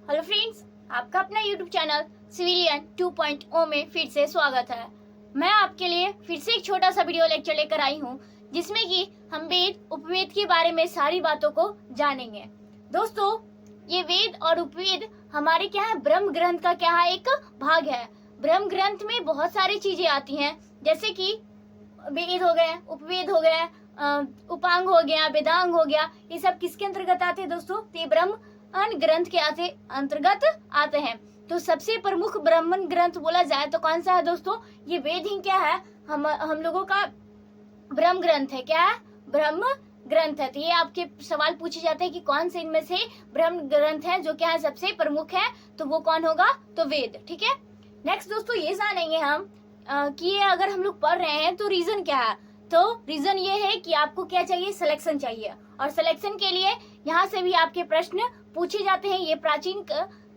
Hello friends, आपका अपना YouTube channel civilian 2.0 में फिर से स्वागत है। मैं आपके लिए फिर से एक छोटा सा वीडियो लेक्चर लेकर आई हूँ जिसमें कि हम वेद उपवेद के बारे में सारी बातों को जानेंगे। दोस्तों, ये वेद और उपवेद हमारे क्या है, ब्रह्म ग्रंथ का क्या है, एक भाग है। ब्रह्म ग्रंथ में बहुत सारी चीजें आती हैं, जैसे कि वेद हो गए, उपवेद हो गए, उपांग हो गया, वेदांग हो गया। ये सब किसके अंतर्गत आते हैं दोस्तों? तो ये ब्रह्म ग्रंथ के अंतर्गत आते हैं। तो सबसे प्रमुख ब्राह्मण ग्रंथ बोला जाए तो कौन सा है दोस्तों? ये वेद ही क्या है, हम लोगों का ब्रह्म ग्रंथ है। क्या है? ब्रह्म ग्रंथ है। तो ये आपके सवाल पूछे जाते हैं कि कौन से इनमें से ब्रह्म ग्रंथ है जो क्या है सबसे प्रमुख है, तो वो कौन होगा? तो वेद। ठीक है। नेक्स्ट दोस्तों, ये जानेंगे हम कि ये अगर हम लोग पढ़ रहे हैं तो रीजन क्या है। तो रीजन ये है कि आपको क्या चाहिए, सिलेक्शन चाहिए। और सिलेक्शन के लिए यहाँ से भी आपके प्रश्न पूछे जाते हैं। ये प्राचीन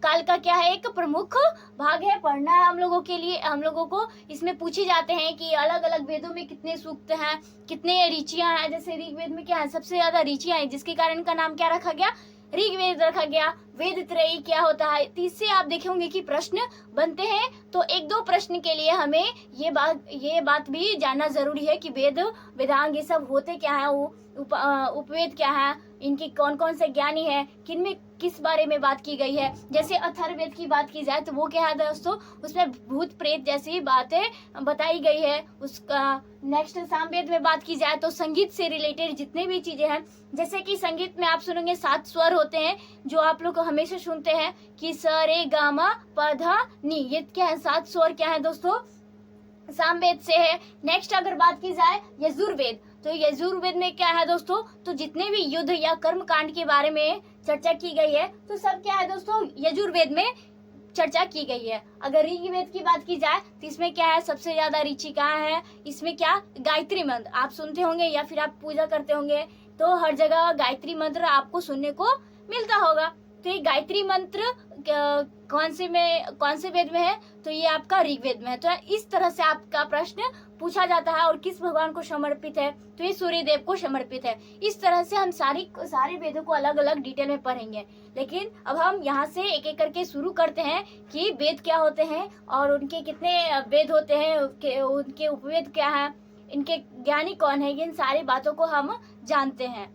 काल का क्या है, एक प्रमुख भाग है, पढ़ना है हम लोगों के लिए। हम लोगों को इसमें पूछे जाते हैं कि अलग अलग वेदों में कितने सूक्त हैं, कितने ऋचियां हैं। जैसे ऋग्वेद में क्या है, सबसे ज्यादा ऋचियां हैं, जिसके कारण इनका नाम क्या रखा गया, ऋग्वेद रखा गया। वेद त्रयी क्या होता है, तो इससे आप देखेंगे कि प्रश्न बनते हैं। तो एक दो प्रश्न के लिए हमें ये बात भी जानना जरूरी है कि वेद वेदांग ये सब होते क्या है, उपवेद क्या है, इनके कौन कौन से ज्ञानी है, किन में किस बारे में बात की गई है। जैसे अथर्ववेद की बात की जाए तो वो क्या है दोस्तों, उसमें भूत प्रेत जैसी बातें बताई गई है। उसका नेक्स्ट सामवेद में बात की जाए तो संगीत से रिलेटेड जितने भी चीजें हैं, जैसे कि संगीत में आप सुनेंगे 7 स्वर होते हैं जो आप लोग हमेशा सुनते हैं कि स रे गा मा प ध नी। ये क्या है, 7 स्वर क्या है दोस्तों, सामवेद से है। नेक्स्ट अगर बात की जाए यजुर्वेद, तो यजुर्वेद में क्या है दोस्तों, तो जितने भी युद्ध या कर्म कांड के बारे में चर्चा की गई है तो सब क्या है दोस्तों, यजुर्वेद में चर्चा की गई है। अगर ऋग्वेद की बात की जाए तो इसमें क्या है, सबसे ज्यादा रुचि कहाँ है, इसमें क्या, गायत्री मंत्र आप सुनते होंगे या फिर आप पूजा करते होंगे तो हर जगह गायत्री मंत्र आपको सुनने को मिलता होगा। तो ये गायत्री मंत्र कौन से वेद में है, तो ये आपका ऋग्वेद में है। तो इस तरह से आपका प्रश्न पूछा जाता है। और किस भगवान को समर्पित है, तो ये सूर्य देव को समर्पित है। इस तरह से हम सारे वेदों को अलग अलग डिटेल में पढ़ेंगे। लेकिन अब हम यहाँ से एक एक करके शुरू करते हैं कि वेद क्या होते हैं और उनके कितने वेद होते हैं, उनके उपवेद क्या है, इनके ज्ञानी कौन है, इन सारी बातों को हम जानते हैं।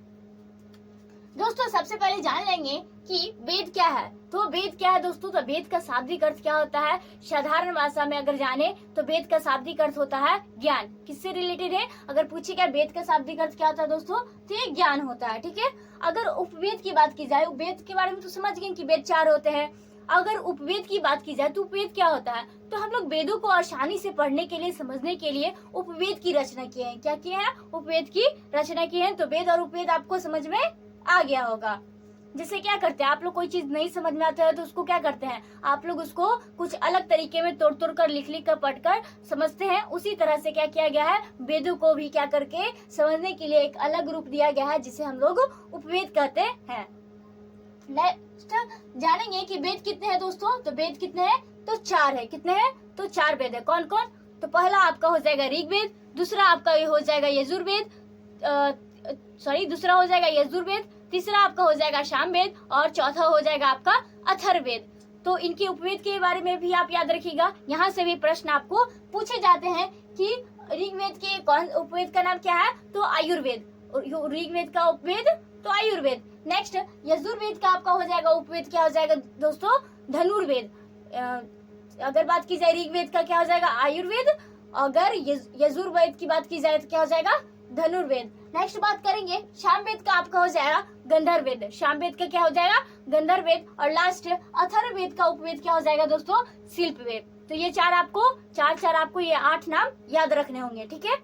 दोस्तों, सबसे पहले जान लेंगे कि वेद क्या है। तो वेद क्या है दोस्तों, तो वेद का शाब्दिक अर्थ क्या होता है, साधारण भाषा में अगर जाने तो वेद का शाब्दिक अर्थ होता है ज्ञान। किससे रिलेटेड है, अगर पूछिएगा वेद का शाब्दिक अर्थ क्या होता है दोस्तों, तो ये ज्ञान होता है। ठीक है। अगर उपवेद की बात की जाए, उपवेद के बारे में तो समझ गए कि वेद 4 होते हैं। अगर उपवेद की बात की जाए तो उपवेद क्या होता है, तो हम लोग वेदों को आसानी से पढ़ने के लिए, समझने के लिए उपवेद की रचना किए हैं। क्या किए हैं, उपवेद की रचना की है। तो वेद और उपवेद आपको समझ में आ गया होगा। जैसे क्या करते हैं आप लोग, कोई चीज नहीं समझ में आता है तो उसको क्या करते हैं आप लोग, उसको कुछ अलग तरीके में तोड़ तोड़ कर लिख कर पढ़ कर समझते हैं। उसी तरह से क्या किया गया है, वेदों को भी क्या करके समझने के लिए एक अलग रूप दिया गया है जिसे हम लोग उपवेद कहते हैं। नेक्स्ट जानेंगे कि वेद कितने हैं दोस्तों, तो वेद कितने हैं, तो 4 है। कितने हैं, तो 4 वेद है। कौन कौन, तो पहला आपका हो जाएगा ऋग्वेद, दूसरा आपका हो जाएगा यजुर्वेद, दूसरा हो जाएगा यजुर्वेद, तीसरा आपका हो जाएगा सामवेद और चौथा हो जाएगा आपका अथर्ववेद। तो इनके उपवेद के बारे में भी आप याद रखिएगा। यहाँ से भी प्रश्न आपको पूछे जाते हैं कि ऋग्वेद के कौन उपवेद का नाम क्या है, तो आयुर्वेद। ऋग्वेद का उपवेद तो आयुर्वेद। नेक्स्ट यजुर्वेद का आपका हो जाएगा उपवेद क्या हो जाएगा दोस्तों, धनुर्वेद। अगर बात की जाए ऋग्वेद का क्या हो जाएगा, आयुर्वेद। अगर यजुर्वेद की बात की जाए तो क्या हो जाएगा, धनुर्वेद। नेक्स्ट बात करेंगे सामवेद का आपका हो जाएगा गंधर्ववेद। सामवेद का क्या हो जाएगा, गंधर्ववेद। और लास्ट अथर्ववेद का उपवेद क्या हो जाएगा दोस्तों, शिल्पवेद। तो ये चार आपको ये 8 नाम याद रखने होंगे। ठीक है।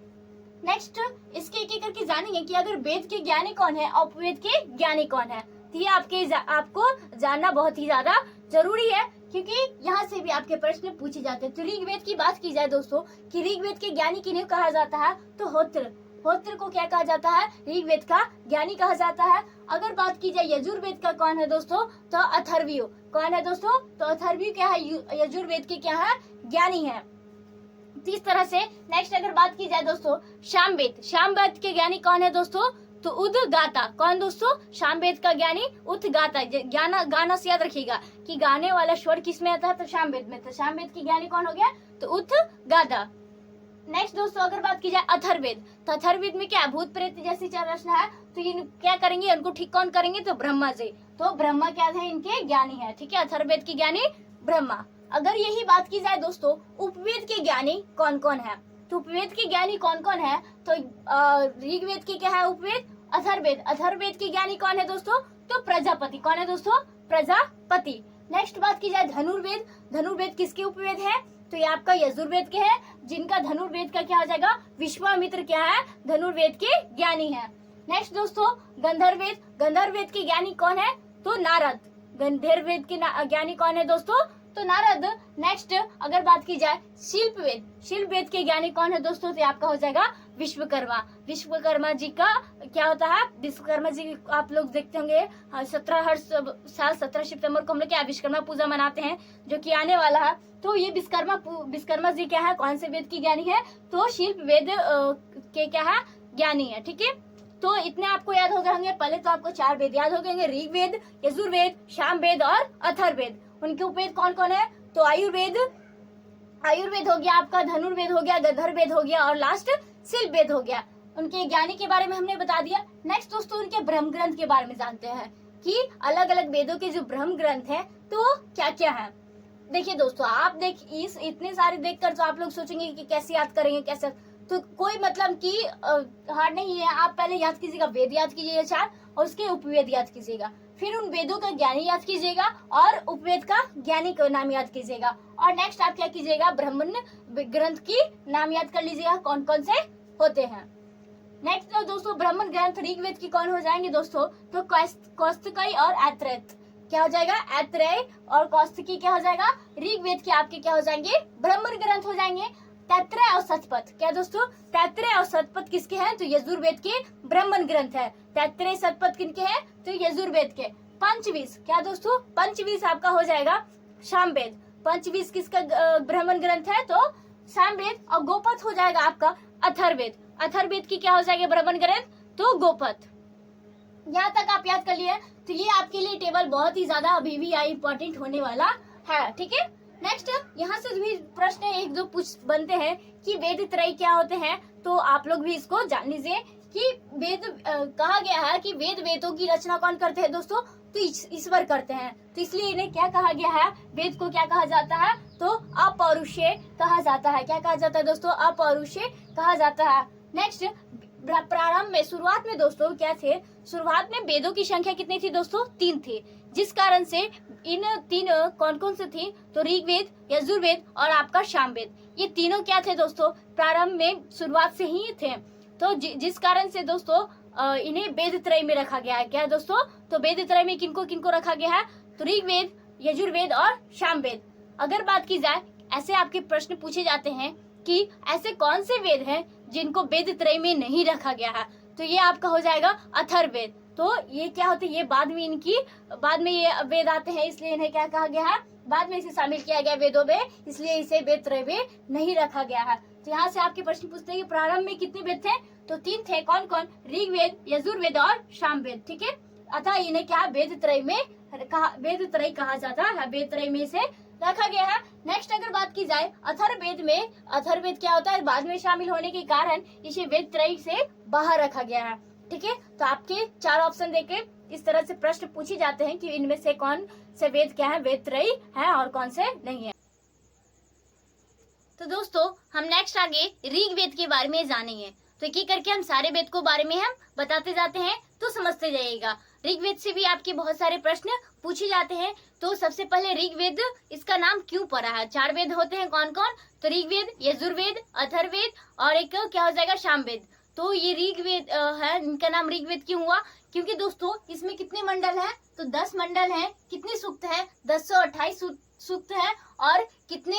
नेक्स्ट इसके एक एक करके जानेंगे कि अगर वेद के ज्ञानी कौन है और उपवेद के ज्ञानी कौन है। तो ये आपको जानना बहुत ही ज्यादा जरूरी है, क्योंकि यहाँ से भी आपके प्रश्न पूछे जाते हैं। तो ऋग्वेद की बात की जाए दोस्तों कि ऋग्वेद के ज्ञानी किन्हें कहा जाता है, तो होत्र को क्या कहा जाता है, ऋग्वेद का ज्ञानी कहा जाता है। अगर बात की जाए यजुर्वेद का कौन है दोस्तों, तो अथर्ववेद। कौन है दोस्तों, तो अथर्ववेद क्या है, यजुर्वेद के क्या है, ज्ञानी है। इस तरह से नेक्स्ट अगर बात की जाए दोस्तों सामवेद के ज्ञानी कौन है दोस्तों, तो उद्गाता कौन दोस्तों? सामवेद का ज्ञानी उद्गाता। गाना से याद रखिएगा कि गाने वाला स्वर किस में आता है? तो सामवेद में। तो सामवेद की ज्ञानी कौन हो गया? तो उद्गाता। नेक्स्ट दोस्तों अगर बात की जाए अथर्ववेद, तो अथर्ववेद में क्या भूत प्रेत जैसी रचना है, तो ये क्या करेंगे? उनको ठीक कौन करेंगे? तो ब्रह्मा जी। तो ब्रह्मा क्या है? इनके ज्ञानी है। ठीक है, अथर्ववेद की ज्ञानी ब्रह्मा। अगर यही बात की जाए दोस्तों उपवेद के ज्ञानी कौन कौन है, तो उपवेद के ज्ञानी कौन कौन है? तो ऋग्वेद के क्या है उपवेद? अथर्ववेद। अथर्ववेद के ज्ञानी कौन है दोस्तों? तो प्रजापति। कौन है दोस्तों? प्रजापति। नेक्स्ट बात की जाए धनुर्वेद, धनुर्वेद किसके उपवेद है? तो ये आपका यजुर्वेद के है, जिनका धनुर्वेद का क्या हो जाएगा? विश्वामित्र क्या है? धनुर्वेद के ज्ञानी है। नेक्स्ट दोस्तों गंधर्ववेद, गंधर्ववेद के ज्ञानी कौन है? तो नारद। गंधर्ववेद के ज्ञानी कौन है दोस्तों? तो नारद। नेक्स्ट अगर बात की जाए शिल्पवेद, शिल्पवेद के ज्ञानी कौन है दोस्तों? तो आपका हो जाएगा विश्वकर्मा। विश्वकर्मा जी का क्या होता है? विश्वकर्मा जी आप लोग देखते होंगे हर साल 17 सितंबर को हम लोग क्या विश्वकर्मा पूजा मनाते हैं, जो कि आने वाला है। तो ये विश्वकर्मा जी क्या है? कौन से वेद की ज्ञानी है? तो शिल्प वेद के क्या है? ज्ञानी है। ठीक है, तो इतने आपको याद हो गए होंगे। पहले तो आपको 4 वेद याद हो गए होंगे, ऋग्वेद, यजुर्वेद, सामवेद और अथर्ववेद। उनके उपवेद कौन कौन है? तो आयुर्वेद हो गया आपका, धनुर्वेद हो गया, गंधर्ववेद हो गया और लास्ट शिल्पवेद हो गया। उनके ज्ञानी के बारे में हमने बता दिया। नेक्स्ट दोस्तों उनके ब्रह्म ग्रंथ के बारे में जानते हैं कि अलग अलग वेदों के जो ब्रह्म ग्रंथ है तो क्या क्या है। देखिए दोस्तों आप इतने सारे देखकर तो आप लोग सोचेंगे कि कैसे याद करेंगे, कैसे, तो कोई मतलब कि हार्ड नहीं है। आप पहले याद कीजिएगा, वेद याद कीजिएगा 4 और उसके उपवेद याद कीजिएगा, फिर उन वेदों का ज्ञानी याद कीजिएगा और उपवेद का ज्ञानी का नाम याद कीजिएगा। और नेक्स्ट आप क्या कीजिएगा? ब्राह्मण ग्रंथ की नाम याद कर लीजिएगा कौन कौन से होते हैं। नेक्स्ट तो दोस्तों ब्राह्मण ग्रंथ ऋग्वेद की कौन हो जाएंगे दोस्तों? तो कौस्तुकी और ऐत्रेय क्या हो जाएगा? ऐत्रेय और कौस्तुकी क्या हो जाएगा? ऋग्वेद के आपके क्या हो जाएंगे? ब्राह्मण ग्रंथ हो जाएंगे। तैत्रेय और शतपथ क्या दोस्तों? तैत्रेय और शतपथ किसके हैं? तो यजुर्वेद के ब्राह्मण ग्रंथ है। तैत्रेय शतपथ किनके हैं? तो यजुर्वेद के। पंचविंश क्या दोस्तों? पंचविंश आपका हो जाएगा सामवेद। पंचविंश किसका ब्राह्मण ग्रंथ है? तो सामवेद। और गोपथ हो जाएगा आपका अथर्ववेद। अथर्ववेद की क्या हो जाएगा ब्राह्मण ग्रंथ? तो गोपथ। यहाँ तक आप याद कर लिए तो ये आपके लिए टेबल बहुत ही ज्यादा अभी भी इम्पोर्टेंट होने वाला है। ठीक है, नेक्स्ट यहाँ से भी प्रश्न 1-2 बनते हैं कि वेद त्रय क्या होते हैं, तो आप लोग भी इसको जान लीजिए कि वेद कहा गया है कि वेदों की रचना कौन करते हैं दोस्तों? तो ईश्वर करते हैं, तो इसलिए इन्हें क्या कहा गया है? वेद को क्या कहा जाता है? तो अपौरुषेय कहा जाता है। क्या कहा जाता है दोस्तों? अपौरुषेय कहा जाता है। नेक्स्ट प्रारंभ में शुरुआत में दोस्तों क्या थे? शुरुआत में वेदों की संख्या कितनी थी दोस्तों? 3 थी, जिस कारण से इन 3 कौन कौन से थी? तो ऋग्वेद, यजुर्वेद और आपका सामवेद। ये तीनों क्या थे दोस्तों? प्रारंभ में शुरुआत से ही थे। तो जिस कारण से दोस्तों इन्हें वेद त्रय में रखा गया है। क्या है दोस्तों? तो वेद त्रय में किनको किनको रखा गया है? तो ऋग्वेद, यजुर्वेद और सामवेद। अगर बात की जाए ऐसे आपके प्रश्न पूछे जाते हैं कि ऐसे कौन से वेद हैं जिनको वेद त्रय में नहीं रखा गया है, तो ये आपका हो जाएगा अथर्ववेद। तो ये क्या होते हैं? ये बाद में ये वेद आते हैं, इसलिए इन्हें क्या कहा गया है? बाद में इसे शामिल किया गया वेदों में, इसलिए इसे वेद त्रय में नहीं रखा गया है। तो यहाँ से आपके प्रश्न पूछते हैं कि प्रारंभ में कितने वेद थे? तो 3 थे। कौन कौन? ऋग्वेद, यजुर्वेद और सामवेद। ठीक है, अतः इन्हें क्या वेद त्रय कहा जाता है, वेद त्रय में से रखा गया है। नेक्स्ट अगर बात की जाए अथर्ववेद में, अथर्ववेद क्या होता है? बाद में शामिल होने के कारण इसे वेद त्रय से बाहर रखा गया है। ठीक है, तो आपके 4 ऑप्शन देके इस तरह से प्रश्न पूछे जाते हैं कि इनमें से कौन से वेद क्या है, वेद त्रय है और कौन से नहीं है। तो दोस्तों हम नेक्स्ट आगे ऋग्वेद के बारे में जानेंगे। तो एक एक करके हम सारे वेद को बारे में हम बताते जाते हैं, तो समझते जाइएगा। ऋग्वेद से भी आपके बहुत सारे प्रश्न पूछे जाते हैं। तो सबसे पहले ऋग्वेद, इसका नाम क्यों पड़ा है? 4 वेद होते हैं, कौन कौन? तो ऋग्वेद, यजुर्वेद, अथर्ववेद और एक क्या हो जाएगा? सामवेद। तो ये ऋग्वेद है, इनका नाम ऋग्वेद क्यों हुआ? क्योंकि दोस्तों इसमें कितने मंडल हैं? तो 10 मंडल हैं। कितने सूक्त हैं? 1028 सूक्त है। और कितने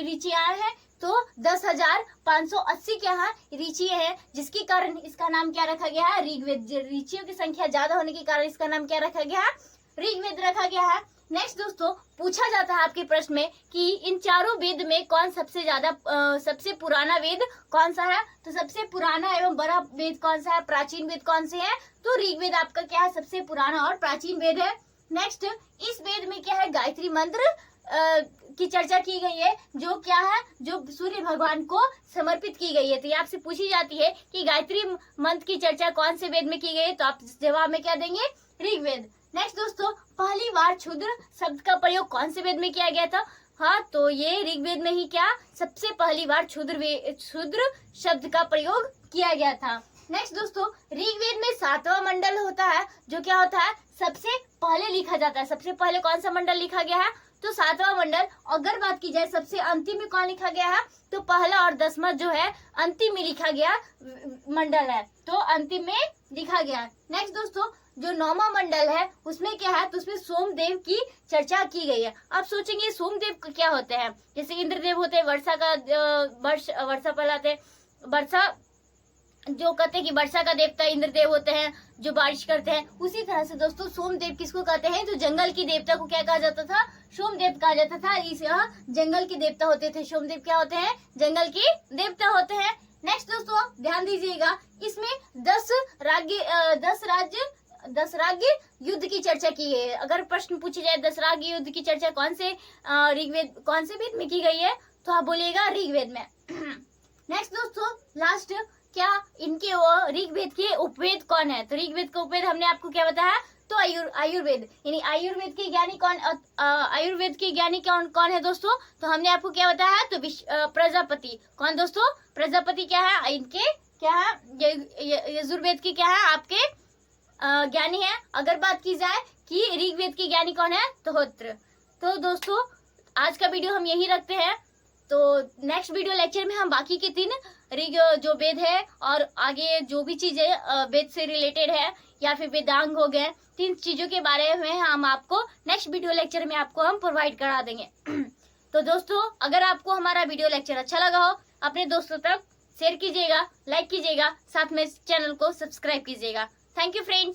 ऋचियां हैं? तो 10,580 क्या है? ऋचि है, जिसके कारण इसका नाम क्या रखा गया है? ऋग्वेद। ऋचियों की संख्या ज्यादा होने के कारण इसका नाम क्या रखा गया है? ऋग्वेद रखा गया है। नेक्स्ट दोस्तों, पूछा जाता है आपके प्रश्न में कि इन चारों वेद में कौन सबसे पुराना वेद कौन सा है। तो सबसे पुराना एवं बड़ा वेद कौन सा है, प्राचीन वेद कौन से है, तो ऋग्वेद आपका क्या है, सबसे पुराना और प्राचीन वेद है। नेक्स्ट, इस वेद में क्या है, गायत्री मंत्र की चर्चा की गई है, जो क्या है, जो सूर्य भगवान को समर्पित की गई है। तो ये आपसे पूछी जाती है कि गायत्री मंत्र की चर्चा कौन से वेद में की गई है, तो आप जवाब में क्या देंगे, ऋग्वेद। नेक्स्ट दोस्तों, पहली बार क्षुद्र शब्द का प्रयोग कौन से वेद में किया गया था, हाँ तो ये ऋग्वेद में ही क्या सबसे पहली बार क्षुद्र शब्द का प्रयोग किया गया था। नेक्स्ट दोस्तों, ऋग्वेद में 7वां मंडल होता है, जो क्या होता है, सबसे पहले लिखा जाता है। सबसे पहले कौन सा मंडल लिखा गया है, तो 7वां मंडल। अगर बात की जाए सबसे अंतिम में कौन लिखा गया है, तो पहला और 10वां जो है अंतिम में लिखा गया मंडल है, तो अंतिम में लिखा गया। नेक्स्ट दोस्तों, जो 9वां मंडल है उसमें क्या है, तो उसमें सोमदेव की चर्चा की गई है। आप सोचेंगे सोमदेव क्या होते हैं, जैसे इंद्रदेव होते हैं, वर्षा फैलाते, वर्षा जो कहते हैं कि वर्षा का देवता इंद्रदेव होते हैं, जो बारिश करते हैं। उसी तरह से दोस्तों सोमदेव किसको कहते हैं, जो जंगल की देवता को क्या कहा जाता था, सोमदेव कहा जाता था। इस जंगल के देवता होते थे, सोमदेव क्या होते हैं, जंगल की देवता होते हैं। नेक्स्ट दोस्तों ध्यान दीजिएगा, इसमें 10 राज्य युद्ध की चर्चा की गई है। अगर प्रश्न पूछे जाए 10 राज्य युद्ध की चर्चा कौन से वेद में की गई है, तो आप बोलिएगा ऋग्वेद में। नेक्स्ट दोस्तों, लास्ट क्या इनके ऋग्वेद के उपवेद कौन है, तो ऋग्वेद का उपवेद हमने आपको क्या बताया, तो आयुर्वेद, यानी आयुर्वेद के ज्ञानी कौन है दोस्तों, तो हमने आपको क्या बताया, तो प्रजापति। कौन दोस्तों, प्रजापति क्या है, इनके क्या है, यजुर्वेद के क्या है, आपके ज्ञानी है। अगर बात की जाए कि ऋग्वेद के ज्ञानी कौन है, तो होत्र। तो दोस्तों आज का वीडियो हम यही रखते हैं, तो नेक्स्ट वीडियो लेक्चर में हम बाकी के 3 जो वेद है और आगे जो भी चीजें वेद से रिलेटेड है या फिर वेदांग हो गए, 3 चीजों के बारे में हम आपको नेक्स्ट वीडियो लेक्चर में आपको हम प्रोवाइड करा देंगे। तो दोस्तों अगर आपको हमारा वीडियो लेक्चर अच्छा लगा हो, अपने दोस्तों तक शेयर कीजिएगा, लाइक कीजिएगा, साथ में चैनल को सब्सक्राइब कीजिएगा। Thank you friends.